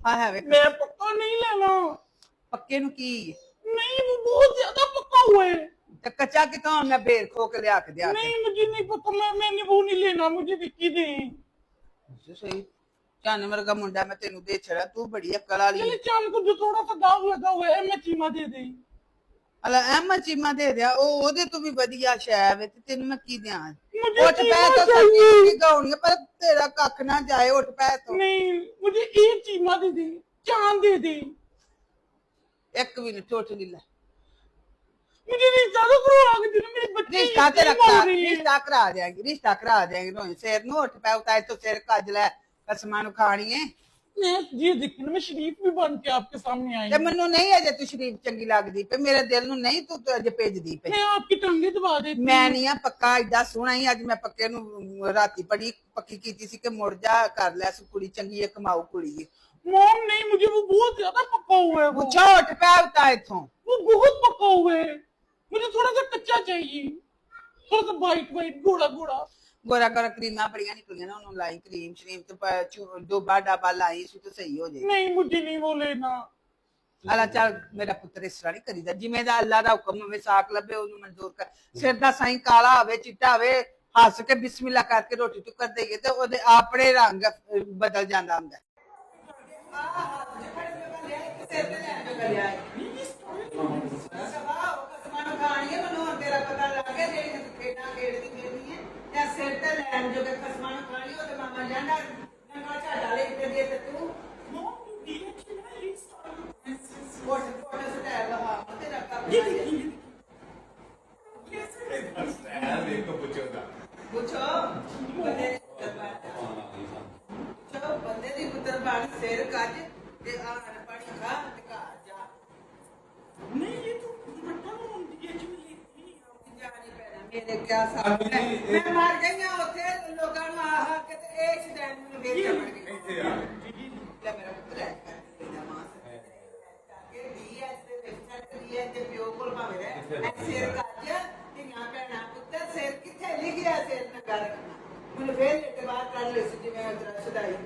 हाँ है वे मैं पक्का नहीं लेना। पक्के नु की नहीं वो बहुत ज्यादा पक्का हुआ है। ते कच्चा कितों मैं बेर खो के लिया के दिया नहीं मुझे नहीं पता, मैंने वो नहीं लेना, मुझे विक्की दे। सही चान वर्गा मुंडा मैं तेनू दे छड़ा तू बड़ी अक्ल वाली चले चांद को जो थोड़ा सा दाग लगा हुआ है मैं चीमा दे दे। अला एम चीमा दे दिया ओ ओदे तो भी बढ़िया शै वे ते तेनू मैं की दियां मुझे उठ पै चीमा तो चाहिए। सच्ची गाउनी पर तेरा कख ना जाए उठ पै तो नहीं मुझे एक चीमा दे दे, चांद दे दे। एक भी नहीं टोट ली ले मुझे रिश्ता तो करवा के देना, मेरी बच्ची रिश्ता तेरा यतीम हो रही है। रिश्ता करा देंगे रोई सिर नु उठ पै उतार तो सिर कज ले कसमां नु खानी है मैं ये देखी ना, मैं शरीफ भी बन के आपके सामने आई ते हूं। मन्नू नहीं अजे तू शरीफ चंगी लगदी पे मेरे दिल नु नहीं तू अजे भेजदी पे मैं आपकी टंगे दबा देती मैं हूं। नहीं आ पक्का एडा सोहना ही अज मैं पक्के नु राती बड़ी पक्की कीती सी कि मुड़ जा कर ले सु कुड़ी चंगी है कमाऊ कुड़ी है मॉम नहीं, मुझे वो बहुत ज्यादा पक्का हुआ है। वो मुझे उठ पै उतार इथों वो बहुत पक्का हुआ है, मुझे थोड़ा सा कच्चा चाहिए, थोड़ा सा वाइट वाइट गोरा गोरा। गोरा गोरा क्रीमा बड़िया निकलियां ना उन्होंने लाई क्रीम श्रीम तो डोबा डाबा लाई सु तो सही हो जाए नहीं मुझे नहीं वो लेना। अला चल मेरा पुत्र इस तरह नहीं करीदा जिवें दा अल्लाह दा हुक्म होवे साक लभे ओनू मंजूर कर सिर दा साईं काला होवे चिट्टा होवे हस के बिस्मिल्लाह करके रोटी टुकर देइए ते ओदे अपने रंग बदल जांदा हुंदा बंदे दी पुत्र बन सिर कज ते आन पानी खा ते घर जा नहीं ये तो दुपट्टा मॉम ये जो लेती है जानी पैना मेरे क्या साथ मैं मर गई हां ओथे लोकां नु आह के ते ए शदैन नु वेख के मर गई इथे आ ले मेरा पुत्र है तेरा मां से के दी ऐसे वेखा करिए ते प्यो कोल भावे रे सिर कज ते ना पैना पुत्र सिर किथे लिखिया सिर नगर मुझे फेर लेते बात कर ले सी मैं उधर सदाई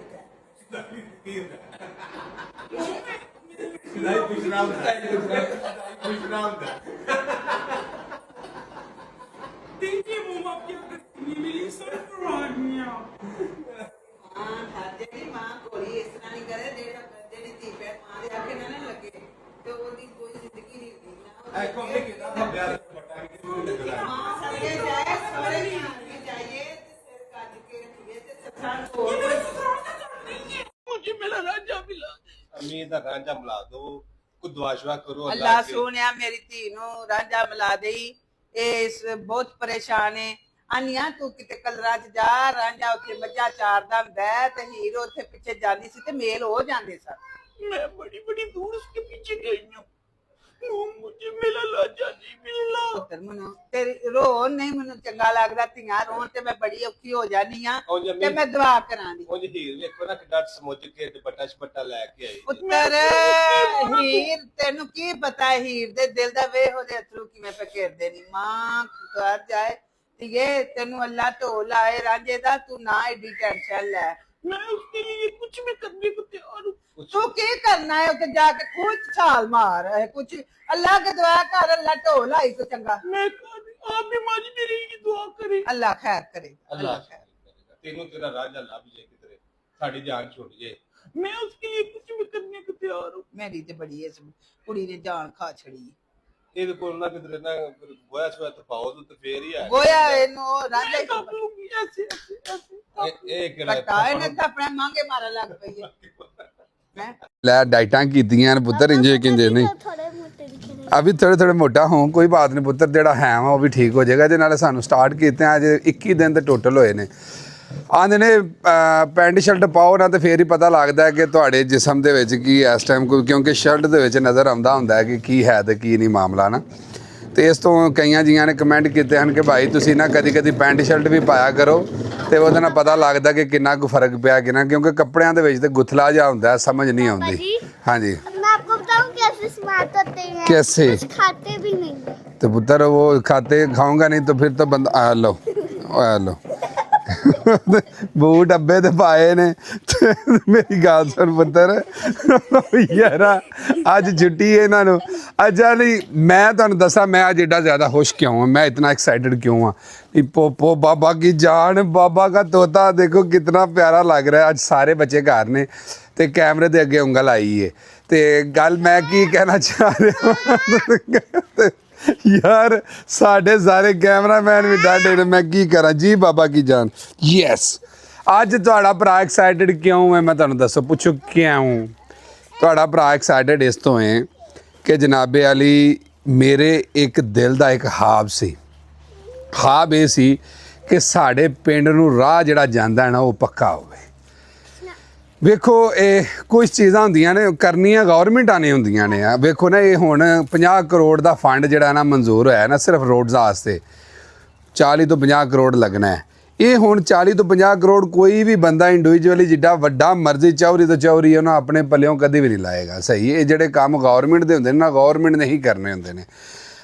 देखिए मॉम आप क्या करती हैं, मेरी सर पर आ गई आप। मां खाते की मां कोई इस तरह नहीं करे जेडी धी पे मां दे आके ना लगे तो ओदी कोई जिंदगी नहीं होगी ना ecco me che da प्यार बटा के मां सगे जाए सवरे की चाहिए ते सिर काट के रखिए ते सत्संग को ये मेरा ससुराल का काम नहीं है, मुझे मेरा राजा मिला दे। अम्मी दा रांझा मिला दो कुछ दुआशवा करो अल्लाह सोनिया मेरी धी नु रांझा मिला देई इस बहुत परेशान है आनिया तू किते कलरा च जा रांझा उथे मज्जा चारदा हुंदा ते हीरो उथे पीछे जांदी सी ते मेल हो जांदे सन मैं बड़ी बड़ी दूर उसके पीछे गई हूँ, मुझे मेरा राजा नहीं मिला। पुत्र मनो तेरी रो नहीं मनु चंगा लगदा धीआं रोन ते मैं बड़ी औखी हो जानी हां ਉਂਝ ते अम्मी मैं दुआ करांदी ਉਂਝ ਹੀਰ ਵੇਖੋ ਨਾ ਕਿੱਡਾ ਸਮੁੱਚ ਕੇ ਦੁਪੱਟਾ ਛਪੱਟਾ ਲੈ ਕੇ ਆਈ ਪੁੱਤਰ ਹੀਰ ਤੈਨੂੰ ਕੀ ਪਤਾ ਹੀਰ ਦੇ ਦਿਲ ਦਾ ਵੇ ਉਹਦੇ ਅਥਰੂ ਕਿਵੇਂ ਫਕੀਰਦੇ ਨਹੀਂ ਮਾਂ ਘਰ ਜਾਏ ਧੀਏ ਤੈਨੂੰ ਅੱਲਾ ਢੋ ਲਾਏ ਰਾਂਝੇ ਦਾ ਤੂੰ ਨਾ ਐਡੀ ਟੈਨਸ਼ਨ ਲੈ मैं उसके लिए कुछ भी करने को तैयार हूँ। तू की करना है उसे जाके कुछ छाल मार है कुछ अल्लाह के दुआ कर अल्लाह ढो लाई तो चंगा मैं आप भी माजी मेरी की दुआ करें। अल्लाह खैर करे ਅੱਲਾਹ ਤੈਨੂੰ ਤੇਰਾ ਰਾਂਝਾ ਲੱਭ ਜੇ ਕਿਧਰੇ ਸਾਡੀ ਜਾਨ ਛੁੱਟ ਜੇ मैं उसके लिए कुछ भी करने को तैयार हूँ। मेरी ते बड़ी इस कुड़ी ने जान खा छड़ी ਇਹਦੇ ਕੋਲ ਨਾ ਕਿਧਰੇ ਨਾ ਗੋਇਆ ਛੋਇਆ ਤਪਾਓ ਤੇ ਫੇਰ ਹੀ ਆ गोया इनो रांझा मैं कर लूंगी ऐसे ऐसे ऐसे। ਇਹ ਕਿਹੜਾ कटा इने तो अपने मांगे मारा लग पई है हैं ਲੈ ਡਾਈਟਾਂ ਕੀਤੀਆਂ ਨੇ ਪੁੱਤਰ ਇੰਜੇ ਕਿੰਦੇ ਨਹੀਂ ਅਭੀ ਥੋੜੇ ਥੋੜੇ ਮੋਟਾ ਹੋਂ ਕੋਈ ਬਾਤ ਨਹੀਂ ਪੁੱਤਰ ਜਿਹੜਾ ਹੈ ਵਾ ਉਹ ਵੀ ਠੀਕ ਹੋ ਜਾਏਗਾ। ਇਹਦੇ ਨਾਲ ਸਾਨੂੰ ਸਟਾਰਟ ਕੀਤੇ ਆ ਅੱਜ 21 ਦਿਨ ਤੇ ਟੋਟਲ ਹੋਏ ਨੇ ਆਂਦੇ ਨੇ ਪੈਂਟ ਸ਼ਰਟ ਪਾਓ ਨਾ ਤੇ ਫੇਰ ਹੀ ਪਤਾ ਲੱਗਦਾ ਹੈ ਕਿ ਤੁਹਾਡੇ ਜਿਸਮ ਦੇ ਵਿੱਚ ਕੀ ਇਸ ਟਾਈਮ ਕੋਈ ਕਿਉਂਕਿ ਸ਼ਰਟ ਦੇ ਵਿੱਚ ਨਜ਼ਰ ਆਉਂਦਾ ਹੁੰਦਾ ਹੈ ਕਿ ਕੀ ਹੈ ਤੇ ਕੀ ਨਹੀਂ ਮਾਮਲਾ ਨਾ। ਤੇ ਇਸ ਤੋਂ ਕਈਆਂ ਜੀਆਂ ਨੇ ਕਮੈਂਟ ਕੀਤੇ ਹਨ ਕਿ ਭਾਈ ਤੁਸੀਂ ਨਾ ਕਦੀ ਕਦੀ ਪੈਂਟ ਸ਼ਰਟ ਵੀ ਪਾਇਆ ਕਰੋ ਤੇ ਉਹਦੇ ਨਾਲ ਪਤਾ ਲੱਗਦਾ ਕਿ ਕਿੰਨਾ ਕੁ ਫਰਕ ਪਿਆ ਕਿੰਨਾ ਕਿਉਂਕਿ ਕੱਪੜਿਆਂ ਦੇ ਵਿੱਚ ਤੇ ਗੁਥਲਾ ਜਿਹਾ ਹੁੰਦਾ ਸਮਝ ਨਹੀਂ ਆਉਂਦੀ। हाँ जी मैं आपको बताऊं कैसे स्मार्ट होते हैं। कैसे? कुछ खाते भी नहीं। तो पुत्र वो खाते खाऊंगा नहीं तो फिर तो बंदा आ लो ਬੂਟ ਅੱਬੇ ਤੇ ਪਾਏ ਨੇ ਤੇ ਮੇਰੀ ਗੱਲ ਸੁਣ ਪੁੱਤਰ ਯਾਰਾ ਅੱਜ ਛੁੱਟੀ ਹੈ ਇਹਨਾਂ ਨੂੰ ਅੱਛਾ ਨਹੀਂ ਮੈਂ ਤੁਹਾਨੂੰ ਦੱਸਾਂ ਮੈਂ ਅੱਜ ਏਡਾ ਜ਼ਿਆਦਾ खुश क्यों हूँ मैं इतना एक्साइटेड क्यों हूँ कि पोपो बाबा की जान बाबा का तोता देखो कितना प्यारा लग रहा है। आज सारे बच्चे घर ने ते कैमरे दे अगे उंगल आई है ते गल मैं की कहना चाह रहा यार साढ़े सारे कैमरामैन भी डाटे ने मैं की करा जी बाबा की जान यस अज तुहाड़ा भरा एक्साइटेड क्यों है मैं तुहानू दसो पुछो क्यों तुहाड़ा भरा एक्साइटेड इस तो है कि जनाबे अली मेरे एक दिल का एक ख्वाब सी ख्वाब ये सी कि साढ़े पिंड नूं राह जिहड़ा जांदा है ना वो पक्का होवे। वेखो ये कुछ चीज़ां होंदियां ने करनियां गौरमेंटां ने होंदियां ने वेखो ना ये हुण 50 करोड़ का फंड जिहड़ा ना मंजूर होया ना सिर्फ रोड्स वास्ते 40 तो 50 करोड़ लगना है। ये हुण 40 तो 50 करोड़ कोई भी बंदा इंडिविजुअली जिड्डा वड्डा मर्जी चौरी तो चौरी उन्हें अपने पल्लियों कभी भी नहीं लाएगा। सही ये जिहड़े काम गौरमेंट दे हुंदे ना गौरमेंट ने ही करने हुंदे ने।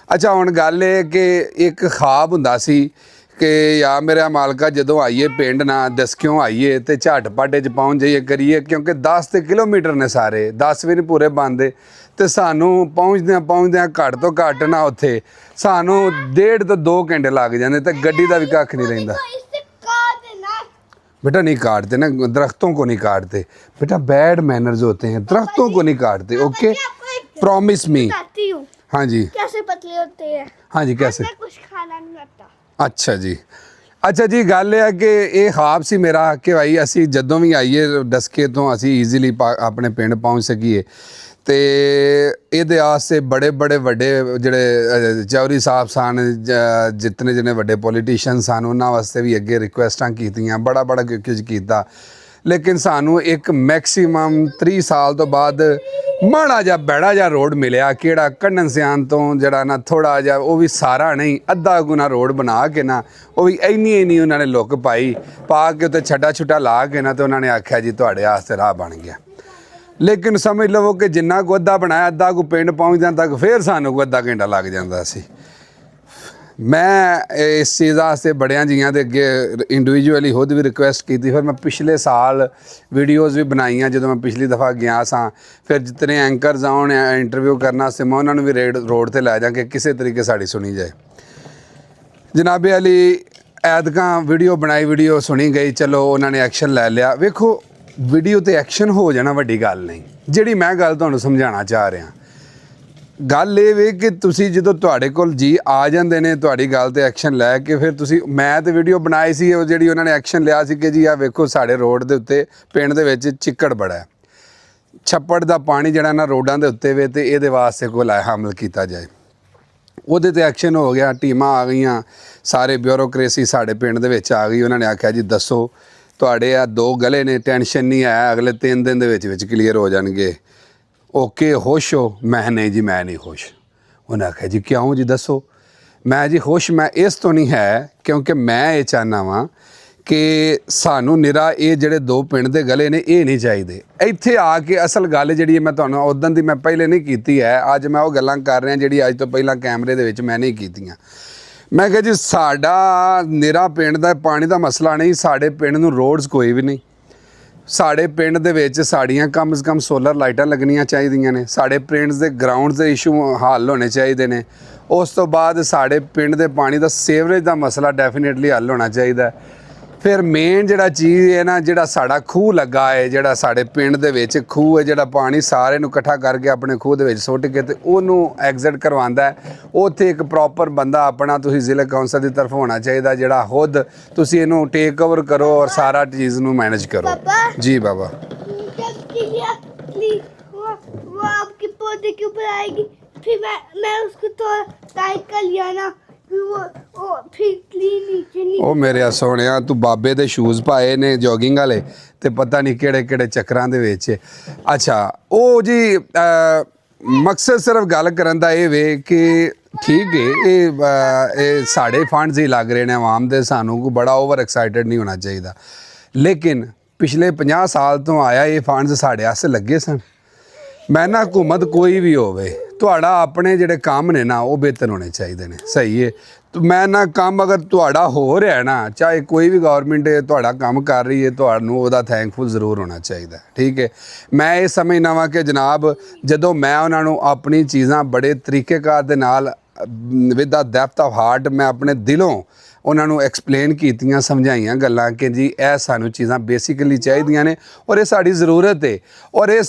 अच्छा हुण गल ये कि एक ख्वाब हुंदा सी कि यार मेरा मालका जदों आइए पिंड ना दसक्यों आइए तो झटपट च पहुँच जाइए करिए क्योंकि 10 तो किलोमीटर ने सारे 10 भी नहीं पूरे बनते तो सानू पहुँचद्या घट तो घट ना उत्थे सानू 1.5 तो 2 घंटे लग जाते तो गड्डी का भी कख नहीं रहिंदा। बेटा नहीं काटते ना दरख्तों को नहीं काटते बेटा बैड मैनर्स होते हैं दरख्तों को नहीं काटते। Okay promise me. हाँ जी कैसे पतले होते हैं? हाँ जी कैसे कुछ खाना नहीं आता। अच्छा जी अच्छा जी गल है कि ये ख्वाब सी मेरा कि भाई असी जदों भी आइए डस्के तो असी ईजीली अपने पिंड पहुँच सकीए तो ये आस्ते बड़े बड़े वड्डे जिहड़े चौधरी साहब सन जितने जिन्ने वड्डे पॉलिटिशियन सन उन्हां वास्ते भी अगे रिक्वेस्टां कीतियां बड़ा बड़ा कुछ कीता लेकिन सानू एक मैक्सीमम 3 साल तो बाद माड़ा जा बैड़ा जा रोड मिलिया किहड़ा कन्नन सियान तो जिहड़ा ना थोड़ा जा वो भी सारा नहीं अद्धा गुना रोड बना के ना वो भी इन्नी उन्होंने लुक पाई पा के उत्ते छड्डा छुट्टा ला के ना तो उन्होंने आख्या जी तुहाडे वास्ते राह बन गया। लेकिन समझ लवो कि जिन्ना को अद्धा बनाया अद्धा को पिंड पहुँचदे तक फिर सानू को अद्धा घंटा लग जाता सी। मैं इस चीज़ वास्ते बड़िया जियां दे अगे इंडिविजुअली खुद भी रिक्वेस्ट की थी। फिर मैं पिछले साल वीडियोज़ भी बनाई जो मैं पिछली दफ़ा गया सा फिर जितने एंकरस आउन इंटरव्यू करना से मैं उन्होंने भी रोड ते लै जा कि किसी तरीके साड़ी सुनी जाए। जनाबे अली ऐदकां वीडियो बनाई वीडियो सुनी गई चलो उन्होंने एक्शन लै लिया। वेखो वीडियो ते एक्शन हो जाना वड्डी गल नहीं जिहड़ी मैं गल तुहानूं समझाना चाह रहा गल ये वे कि तुसी जदों तुहाडे कोल जी आ जांदे ने तुहाडी गल ते एक्शन लै के फिर तुसी मैं तो वीडियो बनाई सी जिहड़ी उन्होंने एक्शन लिया सी कि जी आ वेखो साडे रोड दे उत्ते पिंड दे विच चिक्कड़ बड़ा है छप्पड़ दा पानी जिहड़ा ना रोडां दे उत्ते वे ते इहदे वास्ते कोई लाया हमल कीता जाए। ਉਹਦੇ ਤੇ ਐਕਸ਼ਨ ਹੋ ਗਿਆ ਟੀਮਾਂ ਆ ਗਈਆਂ ਸਾਰੇ ਬਿਊਰੋਕ੍ਰੇਸੀ ਸਾਡੇ ਪਿੰਡ ਦੇ ਵਿੱਚ ਆ ਗਈ। ਉਹਨਾਂ ਨੇ ਆਖਿਆ ਜੀ ਦੱਸੋ ਤੁਹਾਡੇ ਆ 2 ਗਲੇ ਨੇ ਟੈਨਸ਼ਨ ਨਹੀਂ ਆਇਆ ਅਗਲੇ 3 ਦਿਨ ਦੇ ਵਿੱਚ ਕਲੀਅਰ ਹੋ ਜਾਣਗੇ। ओके खुश हो? मैं नहीं जी मैं नहीं खुश। उन्हें आख्या जी क्यों जी दसो? मैं जी खुश मैं इस तो नहीं है क्योंकि मैं ये चाहना वा कि सानू निरा ये जिहड़े 2 पिंड दे गले ने ये नहीं चाहिए। इत्थे आके असल गल जिहड़ी मैं तुहानूं उदन दी मैं पहले नहीं कीती है अज मैं वो गल्लां कर रहा जिहड़ी अज तो पहला कैमरे दे विच मैं नहीं कीतियां। मैं कहा जी साडा निरा पिंड दा पानी दा मसला नहीं साडे पिंड नूं रोड्स कोई भी नहीं साढ़े पिंड दे विच साड़ियां कम से कम सोलर लाइटां लगनियां चाहिए ने साढ़े पिंड दे ग्राउंड दे इशू हल होने चाहिए ने। उस तो बाद साढ़े पिंड दे पानी दा सीवरेज दा मसला डेफिनेटली हल होना चाहिए। फिर मेन जिहड़ा चीज़ है ना जिहड़ा साड़ा खूह लगा है जिहड़ा साढ़े पिंड दे विच खूह है जिहड़ा पानी सारे नूं इकट्ठा करके अपने खूह दे विच सुੱਟ के ते ओनू एग्जिट करवांदा है उत्थे एक प्रॉपर बंदा अपना तुसीं जिला कौंसल की तरफ होना चाहिए जिहड़ा खुद तुसीं इहनूं टेक ओवर करो और सारा चीज़ नूं मैनेज करो। जी बाबा वो आपके पौधे के ऊपर आएगी फिर मैं उसको थोड़ा टाइट कर लिया ना ਉਹ ਮੇਰੇ ਸੋਹਣਿਆ ਤੂੰ ਬਾਬੇ ਦੇ ਸ਼ੂਜ਼ ਪਾਏ ਨੇ ਜੋਗਿੰਗ ਵਾਲੇ ਤੇ ਪਤਾ ਨਹੀਂ ਕਿਹੜੇ ਕਿਹੜੇ ਚੱਕਰਾਂ ਦੇ ਵਿੱਚ। ਅੱਛਾ ਉਹ ਜੀ ਮਕਸਦ ਸਿਰਫ ਗੱਲ ਕਰਨ ਦਾ ਇਹ ਵੇ ਕਿ ਠੀਕ ਹੈ ਇਹ ਸਾਡੇ ਫੰਡਸ ਹੀ ਲੱਗ ਰਹੇ ਨੇ ਆਵਾਮ ਦੇ ਸਾਨੂੰ ਕੋਈ ਬੜਾ ਓਵਰ ਐਕਸਾਈਟਡ ਨਹੀਂ ਹੋਣਾ ਚਾਹੀਦਾ ਲੇਕਿਨ ਪਿਛਲੇ 50 ਸਾਲ ਤੋਂ ਆਇਆ ਇਹ ਫੰਡਸ ਸਾਡੇ ਵਾਸਤੇ ਲੱਗੇ ਸਨ। मैं ना हुकूमत कोई भी होवे ਤੁਹਾਡਾ ਆਪਣੇ ਜਿਹੜੇ ਕੰਮ ਨੇ ਨਾ ਉਹ ਬਿਹਤਰ ਹੋਣੇ ਚਾਹੀਦੇ ਨੇ। ਸਹੀ ਹੈ ਮੈਂ ਨਾ ਕੰਮ ਅਗਰ ਤੁਹਾਡਾ ਹੋ ਰਿਹਾ ਨਾ, ਚਾਹੇ ਕੋਈ ਵੀ ਗਵਰਨਮੈਂਟ ਤੁਹਾਡਾ ਕੰਮ ਕਰ ਰਹੀ ਹੈ, ਤੁਹਾਨੂੰ ਉਹਦਾ ਥੈਂਕਫੁਲ ਜ਼ਰੂਰ ਹੋਣਾ ਚਾਹੀਦਾ, ਠੀਕ ਹੈ। ਮੈਂ ਇਹ ਸਮਝਦਾ ਵਾਂ ਕਿ ਜਨਾਬ ਜਦੋਂ ਮੈਂ ਉਹਨਾਂ ਨੂੰ ਆਪਣੀ ਚੀਜ਼ਾਂ ਬੜੇ ਤਰੀਕੇਕਾਰ ਦੇ ਨਾਲ with the depth of heart ਮੈਂ ਆਪਣੇ ਦਿਲੋਂ ਉਹਨਾਂ ਨੂੰ ਐਕਸਪਲੇਨ ਕੀਤੀਆਂ, ਸਮਝਾਈਆਂ ਗੱਲਾਂ ਕਿ ਜੀ ਇਹ ਸਾਨੂੰ ਚੀਜ਼ਾਂ ਬੇਸਿਕਲੀ ਚਾਹੀਦੀਆਂ ਨੇ ਔਰ ਇਹ ਸਾਡੀ ਜ਼ਰੂਰਤ ਹੈ ਔਰ ਇਹ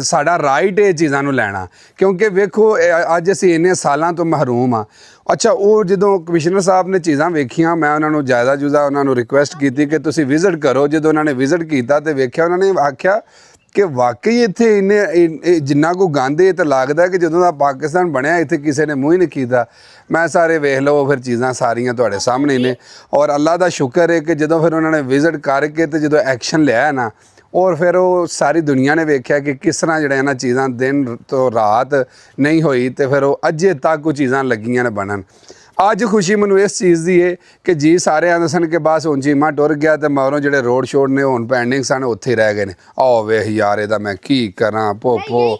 ਸਾਡਾ ਰਾਈਟ ਹੈ ਇਹ ਚੀਜ਼ਾਂ ਨੂੰ ਲੈਣਾ। ਕਿਉਂਕਿ ਵੇਖੋ ਅੱਜ ਅਸੀਂ ਇੰਨੇ ਸਾਲਾਂ ਤੋਂ ਮਹਰੂਮ ਆ। ਅੱਛਾ, ਉਹ ਜਦੋਂ ਕਮਿਸ਼ਨਰ ਸਾਹਿਬ ਨੇ ਚੀਜ਼ਾਂ ਵੇਖੀਆਂ, ਮੈਂ ਉਹਨਾਂ ਨੂੰ ਜ਼ਿਆਦਾ ਉਹਨਾਂ ਨੂੰ ਰਿਕੁਐਸਟ ਕੀਤੀ ਕਿ ਤੁਸੀਂ ਵਿਜ਼ਿਟ ਕਰੋ। ਜਦੋਂ ਉਹਨਾਂ ਨੇ ਵਿਜ਼ਿਟ ਕੀਤਾ ਤੇ ਵੇਖਿਆ, ਉਹਨਾਂ ਨੇ ਆਖਿਆ ਕਿ ਵਾਕਈ ਇੱਥੇ ਇੰਨੇ ਜਿੰਨਾ ਕੋ ਗੰਦ ਹੈ ਤਾਂ ਲੱਗਦਾ ਕਿ ਜਦੋਂ ਦਾ ਪਾਕਿਸਤਾਨ ਬਣਿਆ ਇੱਥੇ ਕਿਸੇ ਨੇ ਮੂੰਹ ਹੀ ਨਹੀਂ ਕੀਤਾ। ਮੈਂ ਸਾਰੇ ਵੇਖ ਲਓ ਫਿਰ ਚੀਜ਼ਾਂ ਸਾਰੀਆਂ ਤੁਹਾਡੇ ਸਾਹਮਣੇ ਨੇ ਔਰ ਅੱਲਾ ਦਾ ਸ਼ੁਕਰ ਹੈ ਕਿ ਜਦੋਂ ਫਿਰ ਉਹਨਾਂ ਨੇ ਵਿਜ਼ਿਟ ਕਰਕੇ ਤੇ ਜਦੋਂ ਐਕਸ਼ਨ ਲਿਆ ਨਾ ਔਰ ਫਿਰ ਉਹ ਸਾਰੀ ਦੁਨੀਆ ਨੇ ਵੇਖਿਆ ਕਿ ਕਿਸ ਤਰ੍ਹਾਂ ਜਿਹੜਾ ਇਹਨਾਂ ਚੀਜ਼ਾਂ ਦਿਨ ਤੋਂ ਰਾਤ ਨਹੀਂ ਹੋਈ ਤੇ ਫਿਰ ਉਹ ਅਜੇ ਤੱਕ ਉਹ ਚੀਜ਼ਾਂ ਲੱਗੀਆਂ ਨੇ ਬਣਨ। ਅੱਜ ਖੁਸ਼ੀ ਮੈਨੂੰ ਇਸ ਚੀਜ਼ ਦੀ ਹੈ ਕਿ ਜੀ ਸਾਰੇ ਆਂਦੇ ਸਨ ਕਿ ਬਸ ਹੁਣ ਚੀਮਾ ਟੁਰ ਗਿਆ ਤੇ ਮਗਰੋਂ ਜਿਹੜੇ ਰੋਡ ਸ਼ੋਡ ਨੇ ਹੁਣ ਪੈਂਡਿੰਗ ਸਨ ਉੱਥੇ ਰਹਿ ਗਏ ਨੇ। ਆਓ ਵੇਖ ਯਾਰ ਇਹਦਾ ਮੈਂ ਕੀ ਕਰਾਂ ਪੋਪੋ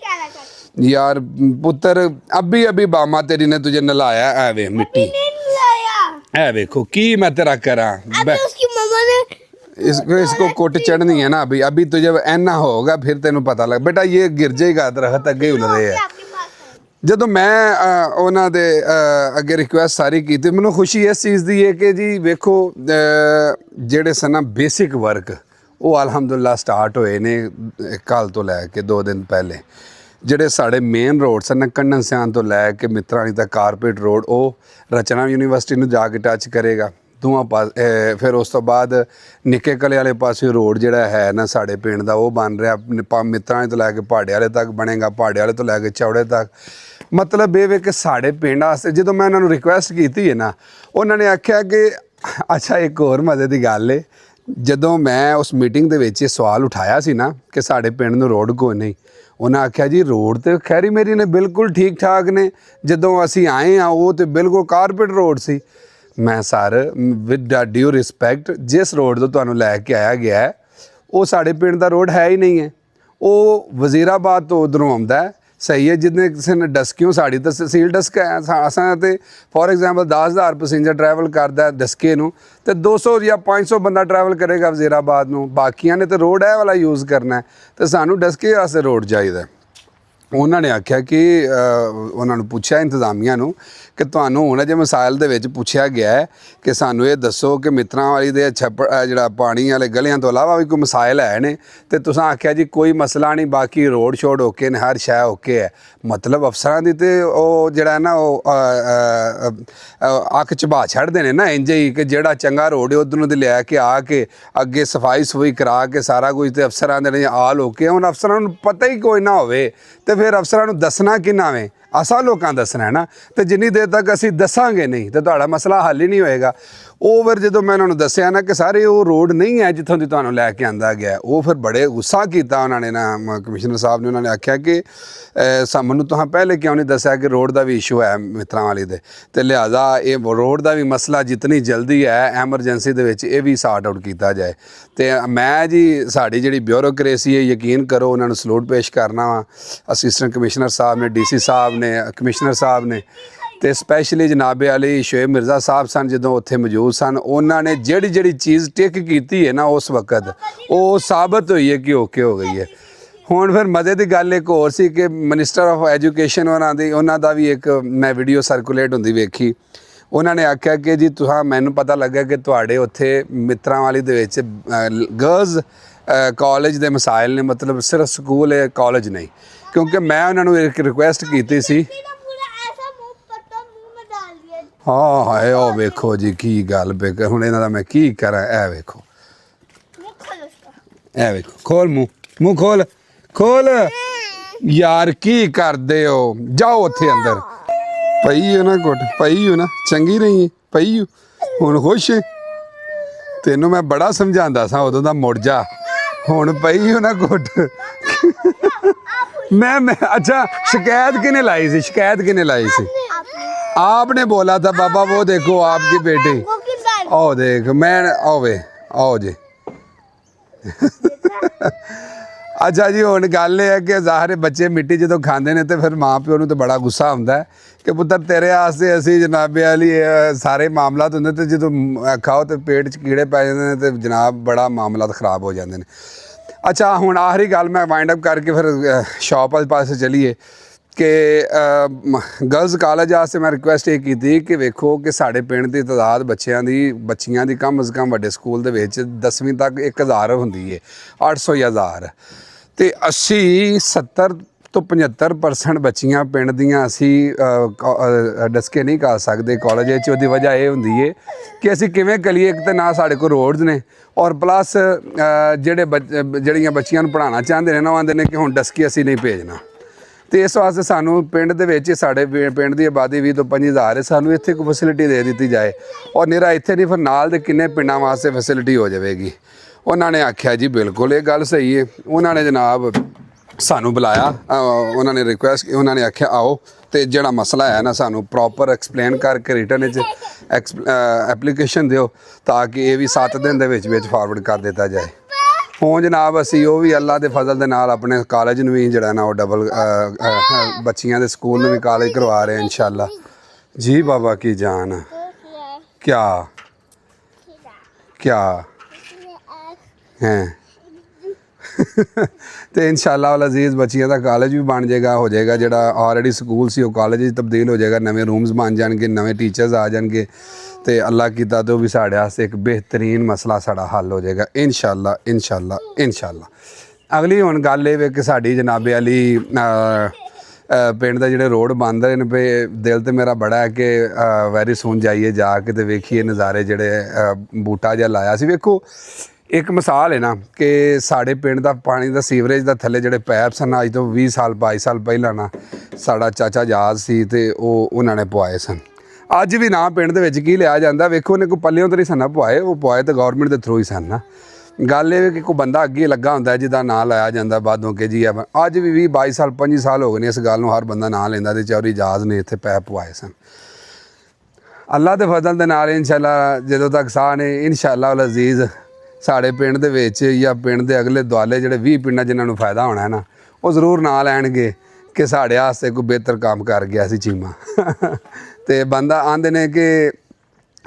यार पुत्र अभी बामा तेरी ने तुझे नलाया है वे मिट्टी है देखो की मैं तेरा करा उसकी मम्मा ने इसको कोट चढ़नी है ना अभी तुझे ऐना होगा फिर तेन पता लग बेटा ये गिर जाएगा दरख्त अगे उल रहे है। ਜਦੋਂ ਮੈਂ ਉਹਨਾਂ ਦੇ ਅੱਗੇ ਰਿਕੁਐਸਟ ਸਾਰੀ ਕੀਤੀ ਮੈਨੂੰ ਖੁਸ਼ੀ ਇਸ ਚੀਜ਼ ਦੀ ਹੈ ਕਿ ਜੀ ਵੇਖੋ ਜਿਹੜੇ ਸਨ ਬੇਸਿਕ ਵਰਕ ਉਹ ਅਲਹਮਦੁਲਿਲਾ ਸਟਾਰਟ ਹੋਏ ਨੇ ਕੱਲ੍ਹ ਤੋਂ ਲੈ ਕੇ 2 ਦਿਨ ਪਹਿਲੇ। ਜਿਹੜੇ ਸਾਡੇ ਮੇਨ ਰੋਡ ਸਨ ਕੰਨਨ ਸਿਆਨ ਤੋਂ ਲੈ ਕੇ ਮਿੱਤਰਾਣੀ ਤੱਕ ਕਾਰਪੇਟ ਰੋਡ ਉਹ ਰਚਨਾ ਯੂਨੀਵਰਸਿਟੀ ਨੂੰ ਜਾ ਕੇ ਟੱਚ ਕਰੇਗਾ ਦੋਵਾਂ ਪਾਸ। ਫਿਰ ਉਸ ਤੋਂ ਬਾਅਦ ਨਿੱਕੇ ਕਲੇ ਵਾਲੇ ਪਾਸੇ ਰੋਡ ਜਿਹੜਾ ਹੈ ਨਾ ਸਾਡੇ ਪਿੰਡ ਦਾ ਉਹ ਬਣ ਰਿਹਾ ਮਿੱਤਰਾਣੀ ਤੋਂ ਲੈ ਕੇ ਪਹਾੜੇ ਵਾਲੇ ਤੱਕ ਬਣੇਗਾ, ਪਹਾੜੇ ਵਾਲੇ ਤੋਂ ਲੈ ਕੇ ਚੌੜੇ ਤੱਕ। ਮਤਲਬ ਇਹ ਵੇ ਕਿ ਸਾਡੇ ਪਿੰਡ ਵਾਸਤੇ ਜਦੋਂ ਮੈਂ ਉਹਨਾਂ ਨੂੰ ਰਿਕੁਐਸਟ ਕੀਤੀ ਹੈ ਨਾ ਉਹਨਾਂ ਨੇ ਆਖਿਆ ਕਿ ਅੱਛਾ ਇੱਕ ਹੋਰ ਮਜ਼ੇ ਦੀ ਗੱਲ ਹੈ ਜਦੋਂ ਮੈਂ ਉਸ ਮੀਟਿੰਗ ਦੇ ਵਿੱਚ ਇਹ ਸਵਾਲ ਉਠਾਇਆ ਸੀ ਨਾ ਕਿ ਸਾਡੇ ਪਿੰਡ ਨੂੰ ਰੋਡ ਕੋਈ ਨਹੀਂ ਉਹਨਾਂ ਆਖਿਆ ਜੀ ਰੋਡ ਤੇ ਖੈਰੀ ਮੇਰੀ ਨੇ ਬਿਲਕੁਲ ਠੀਕ ਠਾਕ ਨੇ ਜਦੋਂ ਅਸੀਂ ਆਏ ਆ ਉਹ ਤੇ ਬਿਲਕੁਲ ਕਾਰਪੇਟ ਰੋਡ ਸੀ। ਮੈਂ ਸਰ ਵਿਦ ਡਿਊ ਰਿਸਪੈਕਟ ਜਿਸ ਰੋਡ ਤੋਂ ਤੁਹਾਨੂੰ ਲੈ ਕੇ ਆਇਆ ਗਿਆ ਹੈ ਉਹ ਸਾਡੇ ਪਿੰਡ ਦਾ ਰੋਡ ਹੈ ਹੀ ਨਹੀਂ ਹੈ। ਉਹ ਵਜ਼ੀਰਾਬਾਦ ਤੋਂ ਉਧਰੋਂ ਆਉਂਦਾ ਹੈ ਸਹੀ ਹੈ ਜਿੰਨੇ ਕਿਸੇ ਨੇ ਡਸਕਿਓਂ ਸਾਡੀ ਤਾਂ ਤਹਿਸੀਲ ਡਸਕਾ ਅਸਾਂ ਤੇ ਫੋਰ ਐਗਜ਼ਾਮਪਲ 10,000 ਪੈਸੇਂਜਰ ਟਰੈਵਲ ਕਰਦਾ ਡਸਕੇ ਨੂੰ ਤੇ 200 ਜਾਂ 500 ਬੰਦਾ ਟਰੈਵਲ ਕਰੇਗਾ ਵਜ਼ੀਰਾਬਾਦ ਨੂੰ। ਬਾਕੀਆਂ ਨੇ ਤਾਂ ਰੋਡ ਇਹ ਵਾਲਾ ਯੂਜ਼ ਕਰਨਾ ਤੇ ਸਾਨੂੰ ਡਸਕੇ ਵਾਸਤੇ ਰੋਡ ਚਾਹੀਦਾ। ਉਹਨਾਂ ਨੇ ਆਖਿਆ ਕਿ ਉਹਨਾਂ ਨੂੰ ਪੁੱਛਿਆ ਇੰਤਜ਼ਾਮੀਆਂ ਨੂੰ ਕਿ ਤੁਹਾਨੂੰ ਹੁਣ ਅਜੇ ਮਸਾਇਲ ਦੇ ਵਿੱਚ ਪੁੱਛਿਆ ਗਿਆ ਹੈ ਕਿ ਸਾਨੂੰ ਇਹ ਦੱਸੋ ਕਿ ਮਿੱਤਰਾਂ ਵਾਲੀ ਦੇ ਜਿਹੜਾ ਪਾਣੀ ਵਾਲੇ ਗਲੀਆਂ ਤੋਂ ਇਲਾਵਾ ਵੀ ਕੋਈ ਮਸਾਇਲ ਹੈ ਨੇ ਤੇ ਤੁਸੀਂ ਆਖਿਆ ਜੀ ਕੋਈ ਮਸਲਾ ਨਹੀਂ ਬਾਕੀ ਰੋਡ ਸ਼ੋਡ ਓਕੇ ਨੇ ਹਰ ਸ਼ੈ ਓਕੇ ਹੈ। ਮਤਲਬ ਅਫਸਰਾਂ ਦੀ ਤੇ ਉਹ ਜਿਹੜਾ ਨਾ ਉਹ ਅੱਖ ਚਬਾ ਛੱਡਦੇ ਨੇ ਨਾ ਇੰਜ ਹੀ ਕਿ ਜਿਹੜਾ ਚੰਗਾ ਰੋਡ ਹੈ ਉੱਧਰ ਨੂੰ ਦੀ ਲਿਆ ਕੇ ਆ ਕੇ ਅੱਗੇ ਸਫਾਈ ਸਫੂਈ ਕਰਾ ਕੇ ਸਾਰਾ ਕੁਝ ਤੇ ਅਫਸਰਾਂ ਦੇ ਆਲ ਹੋ ਕੇ ਹੁਣ ਅਫਸਰਾਂ ਨੂੰ ਪਤਾ ਹੀ ਕੋਈ ਨਾ ਹੋਵੇ ਤੇ ਫਿਰ ਅਫਸਰਾਂ ਨੂੰ ਦੱਸਣਾ ਕਿੰਨਾ ਵੇ ਅਸਾਂ ਲੋਕਾਂ ਦੱਸਣਾ ਹੈ ਨਾ ਤੇ ਜਿੰਨੀ ਦੇਰ ਤੱਕ ਅਸੀਂ ਦੱਸਾਂਗੇ ਨਹੀਂ ਤੇ ਤੁਹਾਡਾ ਮਸਲਾ ਹੱਲ ਹੀ ਨਹੀਂ ਹੋਏਗਾ। ਉਹ ਫਿਰ ਜਦੋਂ ਮੈਂ ਉਹਨਾਂ ਨੂੰ ਦੱਸਿਆ ਨਾ ਕਿ ਸਾਰੇ ਉਹ ਰੋਡ ਨਹੀਂ ਹੈ ਜਿੱਥੋਂ ਦੀ ਤੁਹਾਨੂੰ ਲੈ ਕੇ ਆਂਦਾ ਗਿਆ ਉਹ ਫਿਰ ਬੜੇ ਗੁੱਸਾ ਕੀਤਾ ਉਹਨਾਂ ਨੇ ਨਾ ਕਮਿਸ਼ਨਰ ਸਾਹਿਬ ਨੇ। ਉਹਨਾਂ ਨੇ ਆਖਿਆ ਕਿ ਸਾਨੂੰ ਤਾਂ ਪਹਿਲੇ ਕਿਉਂ ਨਹੀਂ ਦੱਸਿਆ ਕਿ ਰੋਡ ਦਾ ਵੀ ਇਸ਼ੂ ਹੈ ਮਿੱਤਰਾਂ ਵਾਲੀ ਦੇ ਤੇ ਲਿਹਾਜ਼ਾ ਇਹ ਰੋਡ ਦਾ ਵੀ ਮਸਲਾ ਜਿਤਨੀ ਜਲਦੀ ਹੈ ਐਮਰਜੈਂਸੀ ਦੇ ਵਿੱਚ ਇਹ ਵੀ ਸਾਰਟ ਆਊਟ ਕੀਤਾ ਜਾਏ। ਤੇ ਮੈਂ ਜੀ ਸਾਡੀ ਜਿਹੜੀ ਬਿਊਰੋਕਰੇਸੀ ਹੈ ਯਕੀਨ ਕਰੋ ਉਹਨਾਂ ਨੂੰ ਸਲੂਟ ਪੇਸ਼ ਕਰਨਾ ਵਾ ਅਸਿਸਟੈਂਟ ਕਮਿਸ਼ਨਰ ਸਾਹਿਬ ਨੇ ਡੀਸੀ ਸਾਹਿਬ ਨੇ ਕਮਿਸ਼ਨਰ ਸਾਹਿਬ ਨੇ ਤੇ ਸਪੈਸ਼ਲੀ ਜਨਾਬ ਅਲੀ ਸ਼ੋਏਬ ਮਿਰਜ਼ਾ ਸਾਹਿਬ ਸਨ ਜਦੋਂ ਉੱਥੇ ਮੌਜੂਦ ਸਨ। ਉਹਨਾਂ ਨੇ ਜਿਹੜੀ ਚੀਜ਼ ਟਿਕ ਕੀਤੀ ਹੈ ਨਾ ਉਸ ਵਕਤ ਉਹ ਸਾਬਤ ਹੋਈ ਹੈ ਕਿ ਓਕੇ ਹੋ ਗਈ ਹੈ। ਹੁਣ ਫਿਰ ਮਜ਼ੇ ਦੀ ਗੱਲ ਇੱਕ ਹੋਰ ਸੀ ਕਿ ਮਿਨਿਸਟਰ ਆਫ ਐਜੂਕੇਸ਼ਨ ਉਹਨਾਂ ਦਾ ਵੀ ਇੱਕ ਮੈਂ ਵੀਡੀਓ ਸਰਕੂਲੇਟ ਹੁੰਦੀ ਵੇਖੀ। ਉਹਨਾਂ ਨੇ ਆਖਿਆ ਕਿ ਜੀ ਮੈਨੂੰ ਪਤਾ ਲੱਗਾ ਕਿ ਤੁਹਾਡੇ ਉੱਥੇ ਮਿੱਤਰਾਂ ਵਾਲੀ ਦੇ ਵਿੱਚ ਗਰਲਜ਼ ਕਾਲਜ ਦੇ ਮਸਾਇਲ ਨੇ ਮਤਲਬ ਸਿਰਫ ਸਕੂਲ ਹੈ ਕਾਲਜ ਨਹੀਂ। ਕਿਉਂਕਿ ਮੈਂ ਉਹਨਾਂ ਨੂੰ ਇੱਕ ਰਿਕੁਐਸਟ ਕੀਤੀ ਸੀ ਹਾਂ ਹਾਏ ਉਹ ਵੇਖੋ ਜੀ ਕੀ ਗੱਲ ਪੇ ਹੁਣ ਇਹਨਾਂ ਦਾ ਮੈਂ ਕੀ ਕਰਾਂ। ਇਹ ਵੇਖੋ ਇਹ ਵੇਖੋ ਖੋਲ ਮੂੰਹ ਖੋਲ ਯਾਰ ਕੀ ਕਰਦੇ ਹੋ ਜਾਓ ਉੱਥੇ ਅੰਦਰ ਪਈ ਹੋ ਨਾ ਕੁੱਟ ਪਈ ਹੋ ਨਾ ਚੰਗੀ ਰਹੀ ਪਈ ਹੁਣ ਖੁਸ਼ ਤੈਨੂੰ ਮੈਂ ਬੜਾ ਸਮਝਾਉਂਦਾ ਸਾਂ ਉਦੋਂ ਦਾ ਮੁੜ ਜਾ ਹੁਣ ਪਈ ਹੋ ਨਾ ਕੁੱਟ मैं अच्छा शिकायत किने लाई सी आपने बोला था बाबा वो देखो आपकी बेटी आओ देख मैं आओ जी ਅੱਛਾ ਜੀ, ਹੁਣ ਗੱਲ ਇਹ ਹੈ ਕਿ ਜ਼ਾਹਰ ਹੈ ਬੱਚੇ ਮਿੱਟੀ ਜਦੋਂ ਖਾਂਦੇ ਨੇ ਤੇ ਫਿਰ ਮਾਂ ਪਿਓ ਨੂੰ ਤਾਂ ਬੜਾ ਗੁੱਸਾ ਹੁੰਦਾ ਹੈ ਕਿ ਪੁੱਤਰ ਤੇਰੇ ਵਾਸਤੇ ਅਸੀਂ ਜਨਾਬੇ ਵਾਲੀ ਸਾਰੇ ਮਾਮਲਾਤ ਹੁੰਦੇ ਤੇ ਜਦੋਂ ਖਾਓ ਤੇ ਪੇਟ 'ਚ ਕੀੜੇ ਪੈ ਜਾਂਦੇ ਨੇ ਤੇ ਜਨਾਬ ਬੜਾ ਮਾਮਲਾਤ ਖਰਾਬ ਹੋ ਜਾਂਦੇ ਨੇ। ਅੱਛਾ, ਹੁਣ ਆਖਰੀ ਗੱਲ ਮੈਂ ਵਾਈਂਡ ਅਪ ਕਰਕੇ ਫਿਰ ਸ਼ਾਪ ਵਾਲੇ ਪਾਸੇ ਚਲੀਏ ਕਿ ਗਰਲਜ਼ ਕਾਲਜ ਵਾਸਤੇ ਮੈਂ ਰਿਕੁਐਸਟ ਇਹ ਕੀਤੀ ਕਿ ਵੇਖੋ ਕਿ ਸਾਡੇ ਪਿੰਡ ਦੀ ਤਾਦਾਦ ਬੱਚੀਆਂ ਦੀ ਕਮ ਅਜ਼ ਕਮ ਵੱਡੇ ਸਕੂਲ ਦੇ ਵਿੱਚ 10ਵੀਂ ਤੱਕ 1000 ਹੁੰਦੀ ਹੈ, 800 ਜਾਂ 1000 ਤੇ 70 ਤੋਂ 75% ਬੱਚੀਆਂ ਪਿੰਡ ਦੀਆਂ ਅਸੀਂ ਡਸਕੇ ਨਹੀਂ ਕਰ ਸਕਦੇ ਕਾਲਜ ਵਿੱਚ। ਉਹਦੀ ਵਜ੍ਹਾ ਇਹ ਹੁੰਦੀ ਹੈ ਕਿ ਅਸੀਂ ਕਿਵੇਂ ਕਰੀਏ, ਇੱਕ ਤਾਂ ਨਾ ਸਾਡੇ ਕੋਲ ਰੋਡਸ ਨੇ ਔਰ ਪਲੱਸ ਜਿਹੜੀਆਂ ਬੱਚੀਆਂ ਨੂੰ ਪੜ੍ਹਾਉਣਾ ਚਾਹੁੰਦੇ ਨੇ ਨਾ ਉਹ ਆਉਂਦੇ ਨੇ ਕਿ ਹੁਣ ਡਸਕੇ ਅਸੀਂ ਨਹੀਂ ਭੇਜਣਾ। ਤੇ ਇਸ ਵਾਸਤੇ ਸਾਨੂੰ ਪਿੰਡ ਦੇ ਵਿੱਚ ਸਾਡੇ ਪਿੰਡ ਦੀ ਆਬਾਦੀ 20 ਤੋਂ 25,000 ਹੈ, ਸਾਨੂੰ ਇੱਥੇ ਕੋਈ ਫੈਸਿਲਿਟੀ ਦੇ ਦਿੱਤੀ ਜਾਏ ਔਰ ਨਿਰਾ ਇੱਥੇ ਨਹੀਂ ਫਿਰ ਨਾਲ ਦੇ ਕਿੰਨੇ ਪਿੰਡਾਂ ਵਾਸਤੇ ਫੈਸਿਲਿਟੀ ਹੋ ਜਾਵੇਗੀ। ਉਹਨਾਂ ਨੇ ਆਖਿਆ ਜੀ ਬਿਲਕੁਲ ਇਹ ਗੱਲ ਸਹੀ ਹੈ। ਉਹਨਾਂ ਨੇ ਜਨਾਬ ਸਾਨੂੰ ਬੁਲਾਇਆ, ਉਹਨਾਂ ਨੇ ਰਿਕੁਐਸਟ, ਉਹਨਾਂ ਨੇ ਆਖਿਆ ਆਓ ਤੇ ਜਿਹੜਾ ਮਸਲਾ ਹੈ ਨਾ ਸਾਨੂੰ ਪ੍ਰੋਪਰ ਐਕਸਪਲੇਨ ਕਰਕੇ ਰਿਟਰਨ ਵਿੱਚ ਐਪਲੀਕੇਸ਼ਨ ਦਿਓ ਤਾਂ ਕਿ ਇਹ ਵੀ 7 ਦਿਨ ਦੇ ਵਿੱਚ ਫਾਰਵਰਡ ਕਰ ਦਿੱਤਾ ਜਾਏ। ਹੁਣ ਜਨਾਬ ਅਸੀਂ ਉਹ ਵੀ ਅੱਲਾ ਦੇ ਫਜ਼ਲ ਦੇ ਨਾਲ ਆਪਣੇ ਕਾਲਜ ਨੂੰ ਵੀ ਜਿਹੜਾ ਨਾ ਉਹ ਡਬਲ ਬੱਚੀਆਂ ਦੇ ਸਕੂਲ ਨੂੰ ਵੀ ਕਾਲਜ ਕਰਵਾ ਰਹੇ ਇਨਸ਼ਾਅੱਲਾ। ਜੀ ਬਾਬਾ ਕੀ ਜਾਨ क्या क्या हैं तो इंशाअल्लाह अल अजीज़ बच्चियां दा कॉलेज भी बन जाएगा, हो जाएगा जिहड़ा ऑलरेडी स्कूल सी वो कॉलेज तब्दील हो जाएगा, नवे रूम्स बन जाएंगे, नवे टीचर्स आ जाएंगे तो अल्लाह कीता तो भी साढ़े वास्ते एक बेहतरीन मसला साड़ा हल हो जाएगा इंशाअल्लाह इंशाअल्लाह इंशाअल्लाह। अगली हुण गल ये कि साड़ी जनाबे वाली पिंड दे जिहड़े रोड बन रहे हैं पे दिल तो मेरा बड़ा है कि वैरी सून जाइए जाके तो वेखिए नज़ारे जिहड़े बूटा जिहा लाया सी। वेखो एक मिसाल है ना कि साढ़े पिंड दा पानी दा सीवरेज दा थल्ले जिहड़े पैप सन अज तो 20 साल 22 साल पहला ना साड़ा चाचा जाज सी ते उन्हां ने पवाए सन। अज भी ना पिंड दे विच की लिया जांदा, वेखो उन्हें कोई पल्लियों तो नहीं सन पवाए, वो पवाए तो गौरमेंट के थ्रू ही सन ना। गल ये कि कोई बंदा अगे लगा होंदा जिहदा नां लाया जांदा बादों के जी अज भी 20 22 साल 25 साल हो गए ने इस गल नूं हर बंदा नां लैंदा ते चौधरी जाज ने इत्थे पैप पवाए सन। अल्लाह दे फजल दे नाल इंशाअल्लाह जदों तक साह ने इंशाअल्लाह अल अजीज़ साढ़े पिंड दे विच या पिंड दे अगले दुआले जिहड़े 20 पिंडां जिन्हां नूं फायदा होना है ना वो जरूर नां लैणगे कि साढ़े वास्ते कोई बेहतर काम कर गया सी चीमा ते बंदा आंदे ने कि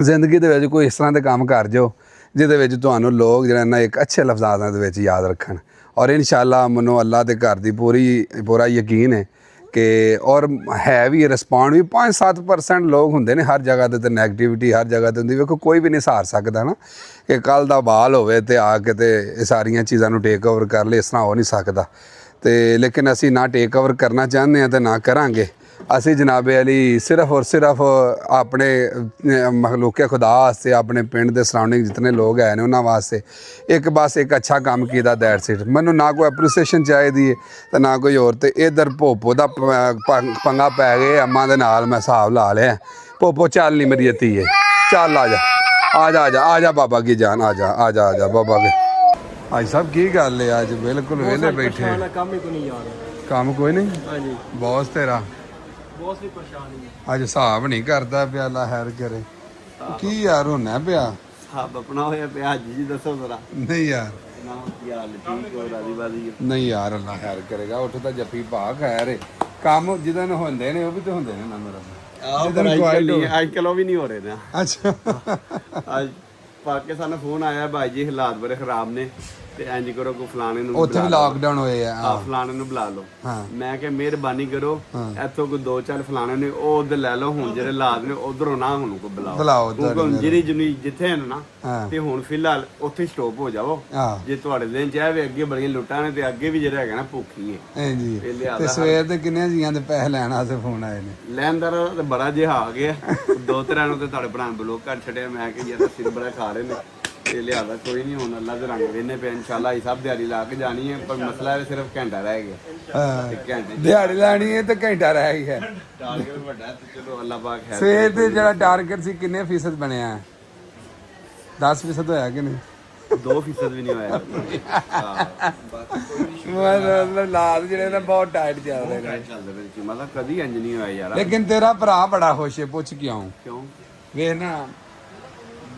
जिंदगी दे विच कोई इस तरह दे काम कर जाओ जिहदे विच तुहानूं लोग जिहड़ा ना एक अच्छे लफ्ज़ां दे विच याद रखन और इंशाअल्लाह मैनूं अल्लाह दे घर दी पूरा यकीन है कि और है भी रिस्पॉन्ड भी 5-7% लोग होंदे ने हर जगह ते नैगेटिविटी हर जगह ते हुंदी। वेखो कोई भी नहीं सहार सकदा ना कि कल दा बाल होवे ते आके ते सारियां चीज़ां नूं टेक ओवर कर ले, इस तरह हो नहीं सकदा ते लेकिन असी ना टेक ओवर करना चाहते हैं तो ना करांगे। असी जनाबे अली सिर्फ और सिर्फ अपने मखलूक खुदा वास्ते अपने पिंड के सराउंडिंग जितने लोग हैं उन्होंने वास्ते एक बस एक अच्छा काम किया दैट्स इट। मैनू ना कोई एप्रीसीएशन चाहिए तो ना कोई होर। तो इधर भोपो का पंगा पै गए अम्मा दे नाल मैं हिसाब ला लिया। भोपो चल नहीं मेरी धी है, चल आ जा आ जा आ जा आ जा बाबा की जान आ जा आ जा आ जा बाबा के। आज सब की गल है अज बिल्कुल वेले बैठे काम कोई नहीं बॉस तेरा अज हिसाब नहीं करता पिया ला हैर करे की यार होना पिया अपना होया पिया जी दसो जरा नहीं यार ना यार ठीक हो राजी बाजी नहीं यार अल्लाह खैर करेगा। उठ तो जफी पा खैर काम जिदन होंदे ने वो भी तो होंदे ने ना मेरा आजकल वो भी नहीं हो रहे ना। अच्छा आज पाकिस्तान फोन आया भाई जी हालात बड़े खराब ने ते इंज करो को फलाने नु ਉੱਥੇ ਵੀ ਲਾਕਡਾਊਨ ਹੋਏ ਆ ਆ ਫਲਾਣੇ ਨੂੰ ਬੁਲਾ ਲਓ। ਮੈਂ ਕਿਹਾ ਮਿਹਰਬਾਨੀ ਕਰੋ ਇੱਥੋਂ ਕੋਈ 2-4 ਫਲਾਣੇ ਨੇ ਉਹ ਉਧਰ ਲੈ ਲਓ, ਹੁਣ ਜਿਹੜੇ ਲਾਦ ਨੇ ਉਧਰੋਂ ਨਾ ਹੁਣ ਕੋ ਬੁਲਾਓ ਕਿਉਂਕਿ ਜਿਹੜੀ ਜੁਨੀ ਜਿੱਥੇ ਹੈ ਨਾ ਤੇ ਹੁਣ ਫਿਲਹਾਲ ਉੱਥੇ ਸਟਾਪ ਹੋ ਜਾਵੋ। ਜੇ ਤੁਹਾਡੇ ਦਿਨ ਚ ਆਵੇ ਅੱਗੇ ਬੜੀਆਂ ਲੁੱਟਾਂ ਨੇ ਤੇ ਅੱਗੇ ਵੀ ਜਿਹੜਾ ਹੈਗਾ ਨਾ ਭੁੱਖੀ ਹੈ ਜੀ ਤੇ ਸਵੇਰ ਦੇ ਕਿੰਨੇ ਜੀਆਂ ਦੇ ਪੈਸੇ ਲੈਣ ਆਸੇ ਫੋਨ ਆਏ ਨੇ ਲੈਣਦਾਰ ਤੇ ਬੜਾ ਜਿਹਾ ਆ ਗਿਆ 2-3 ਨੂੰ ਤੇ ਤੁਹਾਡੇ ਭਰਾ ਬਲੋਕ ਕਰ ਛੱਡਿਆ। ਮੈਂ ਕਿ ਯਾਰ ਸਿਰ ਬੜਾ ਖਾ ਰਹੇ ਨੇ ਤੇ ਲਿਆਦਾ ਕੋਈ ਨਹੀਂ ਹੁਣ ਅੱਲਾ ਦੇ ਰੰਗ ਵੇਨੇ ਪਏ इंशाल्लाह ही सब दिहाड़ी ला के जानी है पर मसला है सिर्फ घंटा रह गया घंटे दिहाड़ी लानी है तो घंटा रह गया टारगेट ਵੱਡਾ ਤੇ ਚਲੋ ਅੱਲਾ ਪਾਕ ਹੈ। ਸਵੇਰ ਤੇ ਜਿਹੜਾ ਟਾਰਗੇਟ ਸੀ ਕਿੰਨੇ ਫੀਸਦ ਬਣਿਆ 10% ਹੋਇਆ ਕਿ ਨਹੀਂ 2% ਵੀ ਨਹੀਂ ਹੋਇਆ। ਮਤਲਬ ਲਾਦ ਜਿਹੜੇ ਨੇ ਬਹੁਤ ਟਾਈਟ ਚੱਲ ਰਹੇ ਨੇ ਚੱਲਦੇ ਵਿੱਚ ਮਤਲਬ ਕਦੀ ਇੰਜ ਨਹੀਂ ਹੋਇਆ ਯਾਰ। ਲੇਕਿਨ ਤੇਰਾ ਭਰਾ ਬੜਾ ਖੁਸ਼ ਹੈ ਪੁੱਛ ਕਿਉਂ ਕਿਉਂ ਵੇਖ ਨਾ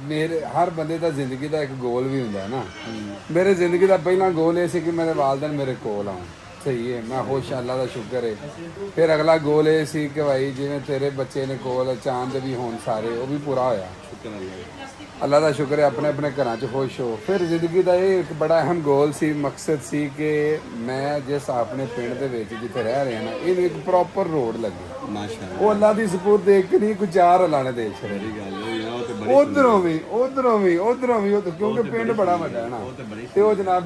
ਮੇਰੇ ਹਰ ਬੰਦੇ ਦਾ ਜ਼ਿੰਦਗੀ ਦਾ ਇੱਕ ਗੋਲ ਵੀ ਹੁੰਦਾ ਨਾ। ਮੇਰੇ ਜ਼ਿੰਦਗੀ ਦਾ ਪਹਿਲਾ ਗੋਲ ਇਹ ਸੀ ਕਿ ਮੇਰੇ ਵਾਲਿदैन ਮੇਰੇ ਕੋਲ ਆਉਣ। ਸਹੀ ਹੈ, ਮੈਂ ਖੁਸ਼, ਅੱਲਾ ਦਾ ਸ਼ੁਕਰ ਹੈ। ਫਿਰ ਅਗਲਾ ਗੋਲ ਇਹ ਸੀ ਕਿ ਭਾਈ ਜਿਵੇਂ ਤੇਰੇ ਬੱਚੇ ਨੇ ਕੋਲ ਚਾਂਦ ਵੀ ਹੋਣ ਸਾਰੇ, ਉਹ ਵੀ ਪੂਰਾ ਹੋਇਆ। ਅੱਲਾ ਦਾ ਸ਼ੁਕਰ ਹੈ, ਆਪਣੇ ਆਪਣੇ ਘਰਾਂ 'ਚ ਖੁਸ਼ ਹੋ। ਫਿਰ ਜ਼ਿੰਦਗੀ ਦਾ ਇਹ ਇੱਕ ਬੜਾ ਅਹਿਮ ਗੋਲ ਸੀ, ਮਕਸਦ ਸੀ ਕਿ ਮੈਂ ਜਿਸ ਆਪਣੇ ਪਿੰਡ ਦੇ ਵਿੱਚ ਜਿੱਥੇ ਰਹਿ ਰਿਹਾ ਨਾ, ਇਹਨੂੰ ਇੱਕ ਪ੍ਰੋਪਰ ਰੋਡ ਲੱਗੇ। ਮਾਸ਼ਾਅੱਲਾ, ਉਹ ਅੱਲਾ ਦੀ ਸਪੁਰਦ ਇੱਕ ਨਹੀਂ ਕੋਈ 4 ਅੱਲਾ ਨੇ ਦੇ ਛੜੇ। ਗੱਲ ਹੋਈ ਆ, ਉਹ ਤੇ ਬੜੀ ਉਧਰੋਂ ਵੀ ਕਿਉਂਕਿ ਪਿੰਡ ਬੜਾ ਵੱਡਾ ਹੈ ਨਾ, ਤੇ ਉਹ ਜਨਾਬ